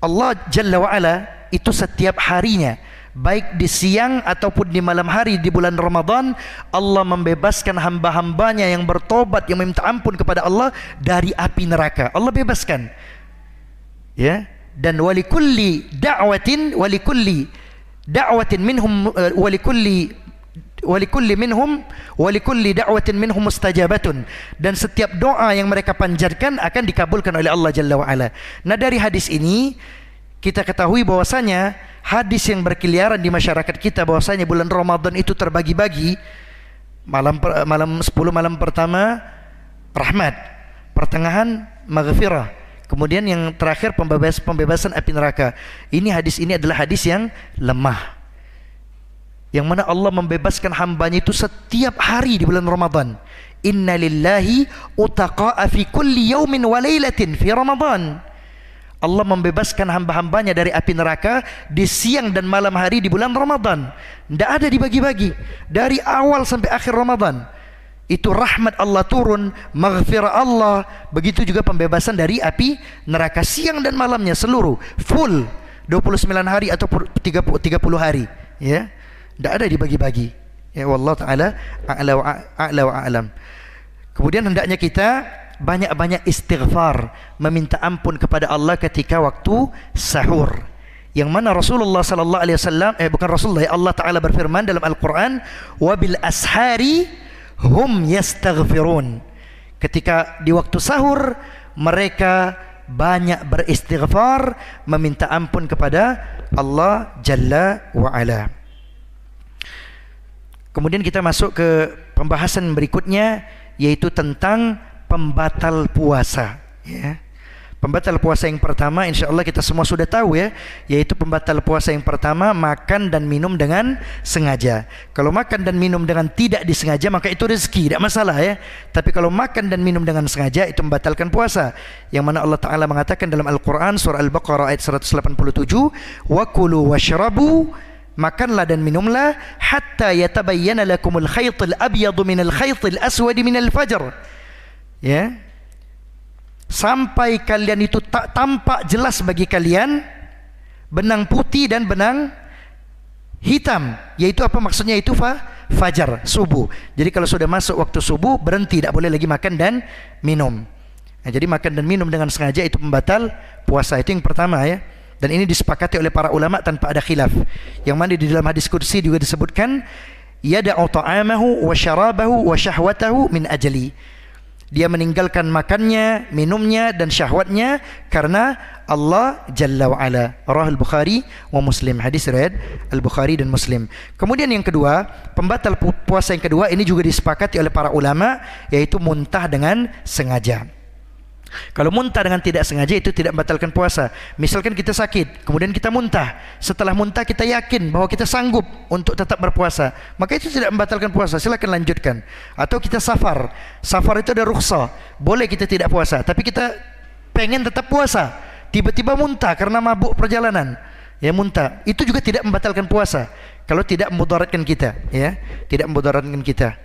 Speaker 3: Allah Jalla wa Ala itu setiap harinya, baik di siang ataupun di malam hari di bulan Ramadan, Allah membebaskan hamba-hambanya yang bertobat, yang meminta ampun kepada Allah dari api neraka. Allah bebaskan, ya. Dan walikulli da'watin minhum walikulli da'watin minhum mustajabatun, dan setiap doa yang mereka panjatkan akan dikabulkan oleh Allah Jalla wa Ala. Nah, dari hadis ini kita ketahui bahwasanya hadis yang berkeliaran di masyarakat kita bahwasanya bulan Ramadan itu terbagi-bagi. Malam 10 malam pertama rahmat, pertengahan maghfirah, kemudian yang terakhir pembebasan api neraka. Hadis ini adalah hadis yang lemah, yang mana Allah membebaskan hambanya itu setiap hari di bulan Ramadan. Inna lillahi utaqa'a fi kulli yaumin wa lailatin fi Ramadan. Allah membebaskan hamba-hambanya dari api neraka di siang dan malam hari di bulan Ramadan. Tidak ada dibagi-bagi, dari awal sampai akhir Ramadan. Itu rahmat Allah turun, maghfirah Allah, begitu juga pembebasan dari api neraka siang dan malamnya seluruh, full 29 hari atau 30 hari, ya. Tidak ada dibagi-bagi. Ya, wallahu taala a'la wa a'lam. Kemudian hendaknya kita banyak-banyak istighfar, meminta ampun kepada Allah ketika waktu sahur. yang mana Rasulullah sallallahu alaihi wasallam bukan Rasulullah, Allah Taala berfirman dalam Al-Qur'an, wa bil ashari hum yastaghfirun. Ketika di waktu sahur mereka banyak beristighfar, meminta ampun kepada Allah Jalla wa Ala. Kemudian kita masuk ke pembahasan berikutnya, yaitu tentang pembatal puasa, ya. Pembatal puasa yang pertama insyaallah kita semua sudah tahu, ya, yaitu pembatal puasa yang pertama makan dan minum dengan sengaja. Kalau makan dan minum dengan tidak disengaja maka itu rezeki, tidak masalah, ya. Tapi kalau makan dan minum dengan sengaja itu membatalkan puasa. Yang mana Allah Taala mengatakan dalam Al-Qur'an surah Al-Baqarah ayat 187, wa kulu washrabu, makanlah dan minumlah, hatta yatabayyana lakumul khaytul abyadu minal khaytil aswadi minal fajr, ya, sampai kalian itu tak tampak jelas bagi kalian benang putih dan benang hitam. Yaitu apa maksudnya? Itu fajar, subuh. Jadi kalau sudah masuk waktu subuh berhenti, tidak boleh lagi makan dan minum. Nah, jadi makan dan minum dengan sengaja itu pembatal puasa. Itu yang pertama, ya. Dan ini disepakati oleh para ulama tanpa ada khilaf. Yang mana di dalam hadis qudsi juga disebutkan, yada'u ta'amahu wa syarabahu wa syahwatahu min ajli. Dia meninggalkan makannya, minumnya dan syahwatnya karena Allah Jalla wa Ala. Rawahul Bukhari wa Muslim. Hadis riwayat Al-Bukhari dan Muslim. Kemudian yang kedua, pembatal puasa yang kedua ini juga disepakati oleh para ulama, yaitu muntah dengan sengaja. Kalau muntah dengan tidak sengaja itu tidak membatalkan puasa. Misalkan kita sakit, kemudian kita muntah. Setelah muntah kita yakin bahwa kita sanggup untuk tetap berpuasa, maka itu tidak membatalkan puasa, silakan lanjutkan. Atau kita safar. Safar itu ada rukhsah, boleh kita tidak puasa, tapi kita pengen tetap puasa. Tiba-tiba muntah karena mabuk perjalanan, ya, muntah. Itu juga tidak membatalkan puasa kalau tidak memudaratkan kita, ya, tidak memudaratkan kita.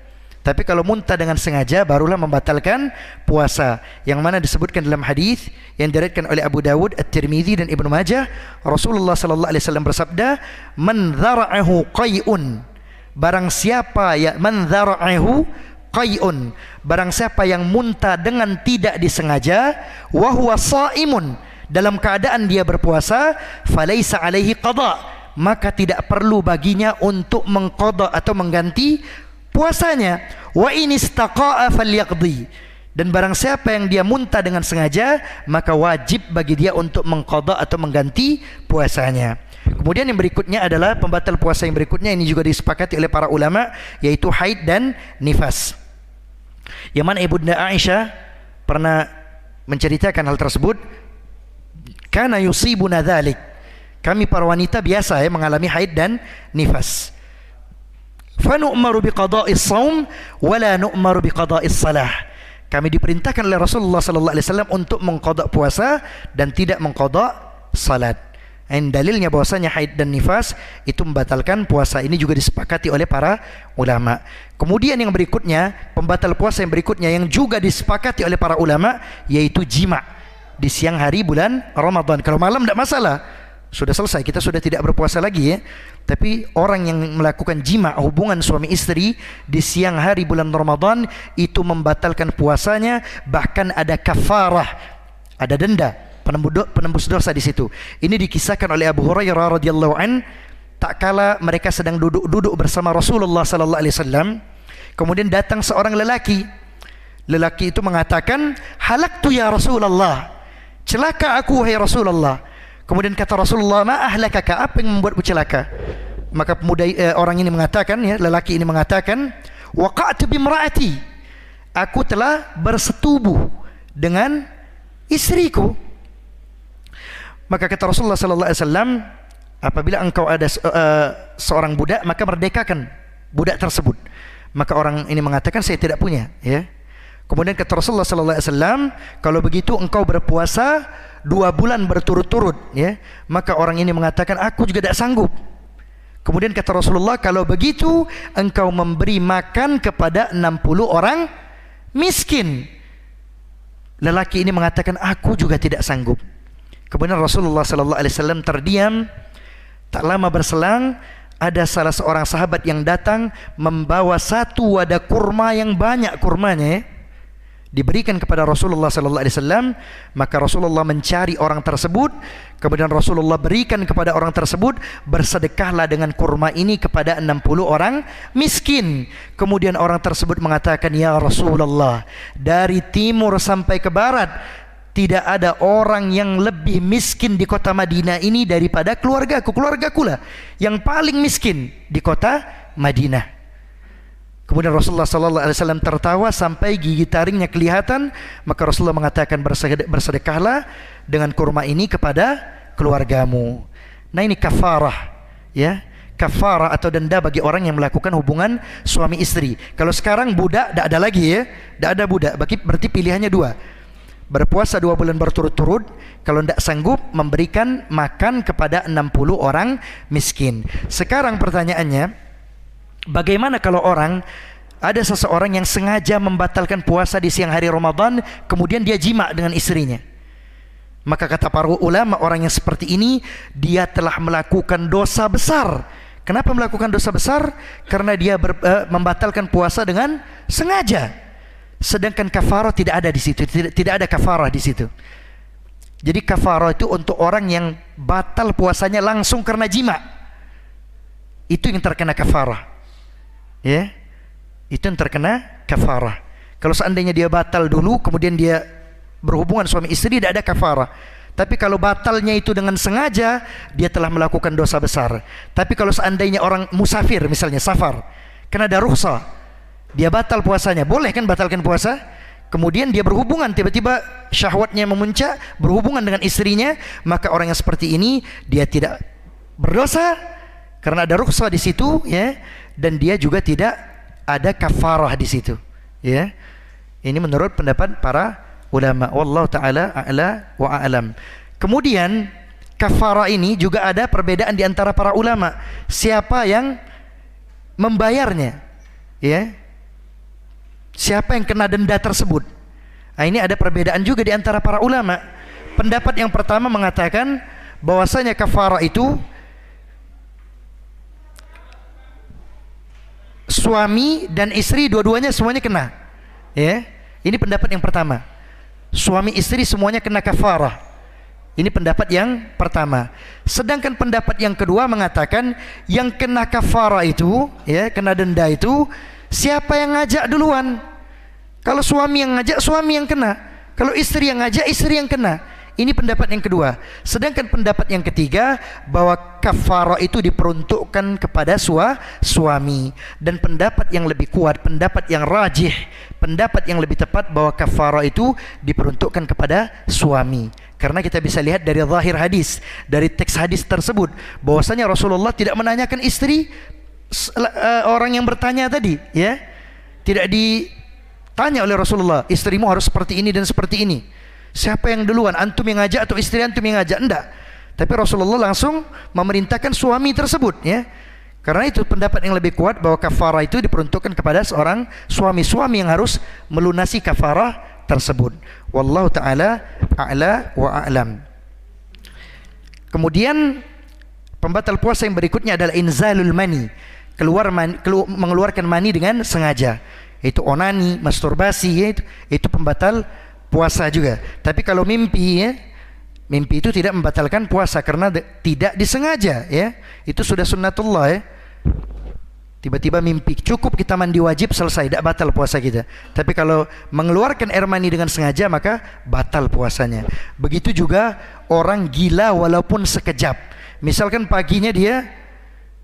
Speaker 3: Tapi kalau muntah dengan sengaja barulah membatalkan puasa. Yang mana disebutkan dalam hadis yang diriwayatkan oleh Abu Dawud, At-Tirmizi dan Ibnu Majah, Rasulullah sallallahu alaihi wasallam bersabda, "Man dzara'ahu qai'un." Barang siapa ya man dzara'ahu qai'un, barang siapa yang muntah dengan tidak disengaja, wa huwa shaimun, dalam keadaan dia berpuasa, falaisa alaihi qada, maka tidak perlu baginya untuk mengqada atau mengganti puasanya. Wa in istaqa'a falyaqdi, dan barang siapa yang dia muntah dengan sengaja maka wajib bagi dia untuk mengqada atau mengganti puasanya. Kemudian yang berikutnya adalah pembatal puasa yang berikutnya, ini juga disepakati oleh para ulama, yaitu haid dan nifas. Yang mana Ibunda Aisyah pernah menceritakan hal tersebut, kana yusibuna dzalik, kami para wanita biasa, ya, mengalami haid dan nifas. Fanu'maru biqada'is shaum wa la nu'maru biqada'is shalah. Kami diperintahkan oleh Rasulullah sallallahu alaihi wasallam untuk mengqada puasa dan tidak mengqada salat. Dan dalilnya bahwasanya haid dan nifas itu membatalkan puasa. Ini juga disepakati oleh para ulama. Kemudian yang berikutnya, pembatal puasa yang berikutnya yang juga disepakati oleh para ulama, yaitu jima di siang hari bulan Ramadan. Kalau malam tidak masalah, sudah selesai, kita sudah tidak berpuasa lagi, ya. Tapi orang yang melakukan jima, hubungan suami istri di siang hari bulan Ramadan, itu membatalkan puasanya. Bahkan ada kafarah, ada denda, penembus dosa di situ. Ini dikisahkan oleh Abu Hurairah radhiyallahu an, tak kala mereka sedang duduk bersama Rasulullah sallallahu alaihi wasallam, kemudian datang seorang lelaki. Lelaki itu mengatakan, "Halaktu ya Rasulullah." Celaka aku wahai Rasulullah. Kemudian kata Rasulullah, "Ma ahlakaka?" Apa yang membuatmu celaka? Maka pemuda orang ini mengatakan, ya, lelaki ini mengatakan, "Waqa'tu bimra'ati." Aku telah bersetubuh dengan istriku. Maka kata Rasulullah sallallahu alaihi wasallam, apabila engkau ada seorang budak, maka merdekakan budak tersebut. Maka orang ini mengatakan, "Saya tidak punya," ya. Kemudian kata Rasulullah sallallahu alaihi wasallam, "Kalau begitu engkau berpuasa 2 bulan berturut-turut," ya. Maka orang ini mengatakan, "Aku juga tidak sanggup." Kemudian kata Rasulullah, "Kalau begitu engkau memberi makan kepada 60 orang miskin." Lelaki ini mengatakan, "Aku juga tidak sanggup." Kemudian Rasulullah sallallahu alaihi wasallam terdiam. Tak lama berselang, ada salah seorang sahabat yang datang membawa 1 wadah kurma yang banyak kurmanya, ya. diberikan kepada Rasulullah sallallahu alaihi wasallam, maka Rasulullah mencari orang tersebut, kemudian Rasulullah berikan kepada orang tersebut, bersedekahlah dengan kurma ini kepada 60 orang miskin. Kemudian orang tersebut mengatakan, ya Rasulullah, dari timur sampai ke barat tidak ada orang yang lebih miskin di kota Madinah ini daripada keluargaku lah yang paling miskin di kota Madinah. Kemudian Rasulullah SAW tertawa sampai gigi taringnya kelihatan. Maka Rasulullah mengatakan, bersedekahlah dengan kurma ini kepada keluargamu. Nah, ini kafarah, ya, kafarah atau denda bagi orang yang melakukan hubungan suami istri. Kalau sekarang budak tidak ada lagi, ya, tidak ada budak. Berarti pilihannya dua: berpuasa 2 bulan berturut-turut, kalau tidak sanggup memberikan makan kepada 60 orang miskin. Sekarang pertanyaannya, bagaimana kalau ada seseorang yang sengaja membatalkan puasa di siang hari Ramadan, kemudian dia jima dengan istrinya? Maka kata para ulama, orang yang seperti ini dia telah melakukan dosa besar. Kenapa melakukan dosa besar? Karena dia membatalkan puasa dengan sengaja. Sedangkan kafarah tidak ada di situ, tidak ada kafarah di situ. Jadi kafarah itu untuk orang yang batal puasanya langsung karena jima. Itu yang terkena kafarah. Ya, itu yang terkena kafarah. Kalau seandainya dia batal dulu, kemudian dia berhubungan suami istri, tidak ada kafarah. Tapi kalau batalnya itu dengan sengaja, dia telah melakukan dosa besar. Tapi kalau seandainya orang musafir, misalnya safar, karena ada rukhsah, dia batal puasanya, boleh kan batalkan puasa? Kemudian dia berhubungan, tiba-tiba syahwatnya memuncak, berhubungan dengan istrinya, maka orang yang seperti ini dia tidak berdosa karena ada rukhsah di situ, ya. Dan dia juga tidak ada kafarah di situ, ya. Ini menurut pendapat para ulama. Wallahu taala a'la wa a'lam. Kemudian kafarah ini juga ada perbedaan di antara para ulama. Siapa yang membayarnya, ya? Siapa yang kena denda tersebut? Nah, ini ada perbedaan juga di antara para ulama. Pendapat yang pertama mengatakan bahwasanya kafarah itu suami dan istri dua-duanya semuanya kena, ya. Ini pendapat yang pertama. Suami istri semuanya kena kafarah. Ini pendapat yang pertama. Sedangkan pendapat yang kedua mengatakan yang kena kafarah itu, ya, kena denda itu siapa yang ngajak duluan. Kalau suami yang ngajak, suami yang kena. Kalau istri yang ngajak, istri yang kena. Ini pendapat yang kedua. Sedangkan pendapat yang ketiga, bahwa kafarah itu diperuntukkan kepada suami. Dan pendapat yang lebih kuat, pendapat yang rajih, pendapat yang lebih tepat, bahwa kafarah itu diperuntukkan kepada suami. Karena kita bisa lihat dari zahir hadis, dari teks hadis tersebut, bahwasanya Rasulullah tidak menanyakan istri orang yang bertanya tadi, ya. Tidak ditanya oleh Rasulullah, istrimu harus seperti ini dan seperti ini. Siapa yang duluan, antum yang ngajak atau istri antum yang ngajak? Enggak. Tapi Rasulullah langsung memerintahkan suami tersebut, ya. Karena itu pendapat yang lebih kuat bahwa kafarah itu diperuntukkan kepada seorang suami yang harus melunasi kafarah tersebut. Wallahu taala a'la wa a'lam. Kemudian pembatal puasa yang berikutnya adalah inzalul mani, mengeluarkan mani dengan sengaja. Itu onani, masturbasi, ya, itu pembatal puasa juga. Tapi kalau mimpi, ya, mimpi itu tidak membatalkan puasa karena tidak disengaja, ya. Itu sudah sunnatullah, ya. Tiba-tiba mimpi, cukup kita mandi wajib, selesai, tidak batal puasa kita. Tapi kalau mengeluarkan air mani dengan sengaja, maka batal puasanya. Begitu juga orang gila walaupun sekejap. Misalkan paginya dia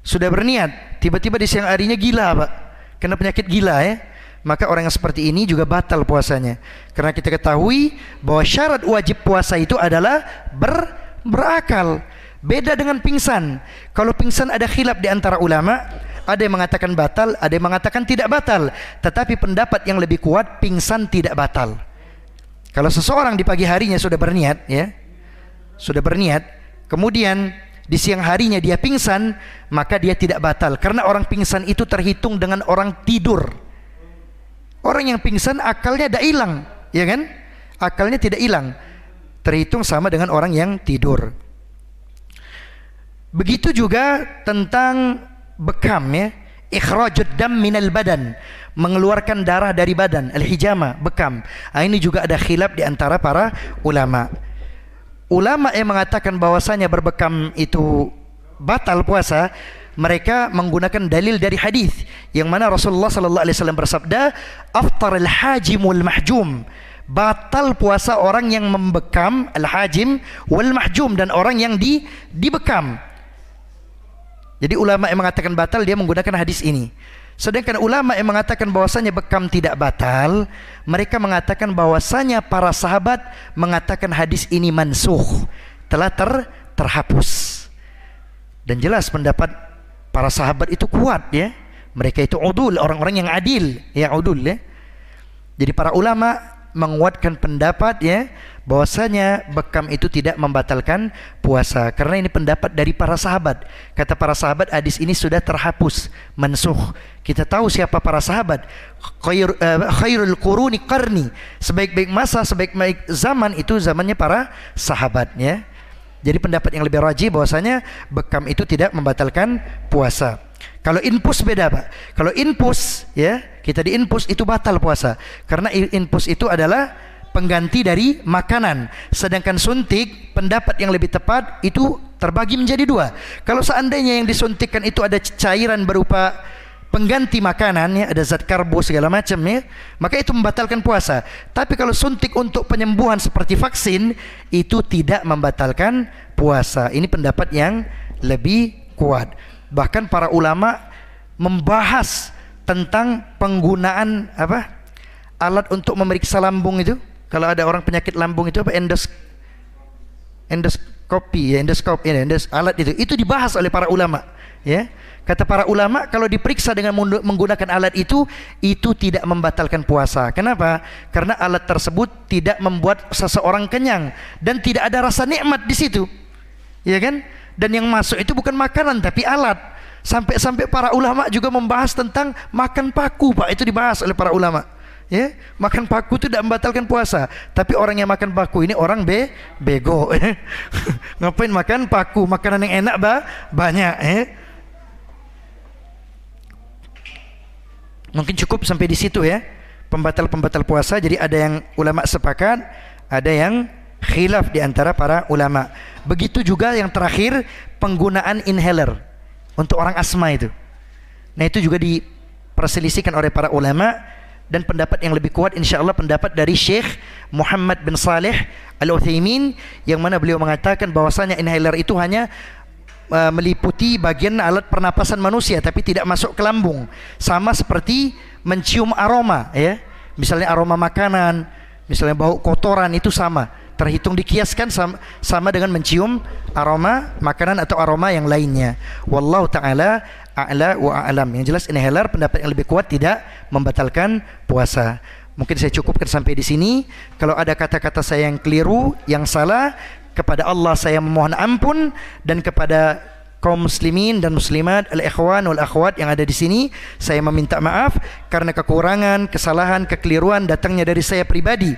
Speaker 3: sudah berniat, tiba-tiba di siang harinya gila, Pak, kena penyakit gila, ya. Maka orang yang seperti ini juga batal puasanya. Karena kita ketahui bahwa syarat wajib puasa itu adalah berakal. Beda dengan pingsan. Kalau pingsan ada khilaf di antara ulama, ada yang mengatakan batal, ada yang mengatakan tidak batal. Tetapi pendapat yang lebih kuat, pingsan tidak batal. Kalau seseorang di pagi harinya sudah berniat, ya, sudah berniat, kemudian di siang harinya dia pingsan, maka dia tidak batal. Karena orang pingsan itu terhitung dengan orang tidur. Orang yang pingsan akalnya tidak hilang, ya kan? Akalnya tidak hilang, terhitung sama dengan orang yang tidur. Begitu juga tentang bekam, ya. Ikhrajud dam minal badan, mengeluarkan darah dari badan. Al-hijama, bekam. Ini juga ada khilaf di antara para ulama. Ulama yang mengatakan bahwasanya berbekam itu batal puasa, mereka menggunakan dalil dari hadis yang mana Rasulullah sallallahu alaihi wasallam bersabda, "Aftar al-hajim wal mahjum." Batal puasa orang yang membekam, al-hajim wal mahjum, dan orang yang dibekam. Jadi ulama yang mengatakan batal, dia menggunakan hadis ini. Sedangkan ulama yang mengatakan bahwasanya bekam tidak batal, mereka mengatakan bahwasanya para sahabat mengatakan hadis ini mansukh, telah terhapus. Dan jelas pendapat para sahabat itu kuat ya. Mereka itu udul, orang-orang yang adil, ya udul ya. Jadi para ulama menguatkan pendapat ya bahwasanya bekam itu tidak membatalkan puasa, karena ini pendapat dari para sahabat. Kata para sahabat, hadis ini sudah terhapus, mansukh. Kita tahu siapa para sahabat. Khairul quruni qarni, sebaik-baik masa, sebaik-baik zaman itu zamannya para sahabat ya. Jadi pendapat yang lebih rajih bahwasanya bekam itu tidak membatalkan puasa. Kalau infus beda Pak. Kalau infus ya, kita diinfus itu batal puasa, karena infus itu adalah pengganti dari makanan. Sedangkan suntik, pendapat yang lebih tepat itu terbagi menjadi dua. Kalau seandainya yang disuntikkan itu ada cairan berupa pengganti makanan ya, ada zat karbo segala macam ya, maka itu membatalkan puasa. Tapi kalau suntik untuk penyembuhan seperti vaksin, itu tidak membatalkan puasa. Ini pendapat yang lebih kuat. Bahkan para ulama membahas tentang penggunaan alat untuk memeriksa lambung itu. Kalau ada orang penyakit lambung itu endoskopi ya, alat itu dibahas oleh para ulama ya. Kata para ulama, kalau diperiksa dengan menggunakan alat itu tidak membatalkan puasa. Kenapa? Karena alat tersebut tidak membuat seseorang kenyang dan tidak ada rasa nikmat di situ, ya kan? Dan yang masuk itu bukan makanan tapi alat. Sampai para ulama juga membahas tentang makan paku Pak, itu dibahas oleh para ulama. Ya, makan paku itu tidak membatalkan puasa. Tapi orang yang makan paku ini orang bego. Ngapain makan paku? Makanan yang enak banyak. Mungkin cukup sampai di situ ya. Pembatal puasa. Jadi ada yang ulama sepakat, ada yang khilaf di antara para ulama. Begitu juga yang terakhir, penggunaan inhaler untuk orang asma itu. Nah itu juga diperselisihkan oleh para ulama, dan pendapat yang lebih kuat insyaallah pendapat dari Syekh Muhammad bin Saleh Al-Utsaimin, yang mana beliau mengatakan bahwasanya inhaler itu hanya meliputi bagian alat pernapasan manusia tapi tidak masuk ke lambung. Sama seperti mencium aroma ya. Misalnya aroma makanan, misalnya bau kotoran, itu sama, terhitung dikiaskan sama dengan mencium aroma makanan atau aroma yang lainnya. Wallahu taala a'la wa a'lam. Yang jelas inhaler pendapat yang lebih kuat tidak membatalkan puasa. Mungkin saya cukupkan sampai di sini. Kalau ada kata-kata saya yang keliru, yang salah, kepada Allah saya memohon ampun, dan kepada kaum muslimin dan muslimat, al-ikhwan wal akhwat yang ada di sini, saya meminta maaf karena kekurangan, kesalahan, kekeliruan datangnya dari saya pribadi,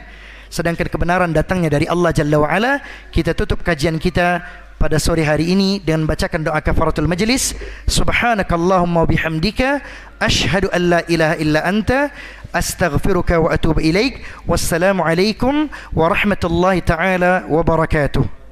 Speaker 3: sedangkan kebenaran datangnya dari Allah Jalla wa Ala. Kita tutup kajian kita pada sore hari ini dengan bacakan doa kafaratul majlis. Subhanakallahumma wa bihamdika asyhadu an la ilaha illa anta astaghfiruka wa atubu ilaik. Wassalamu alaikum warahmatullahi taala wabarakatuh.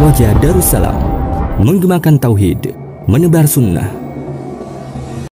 Speaker 2: Raja Darussalam, menggemakan tauhid, menebar sunnah.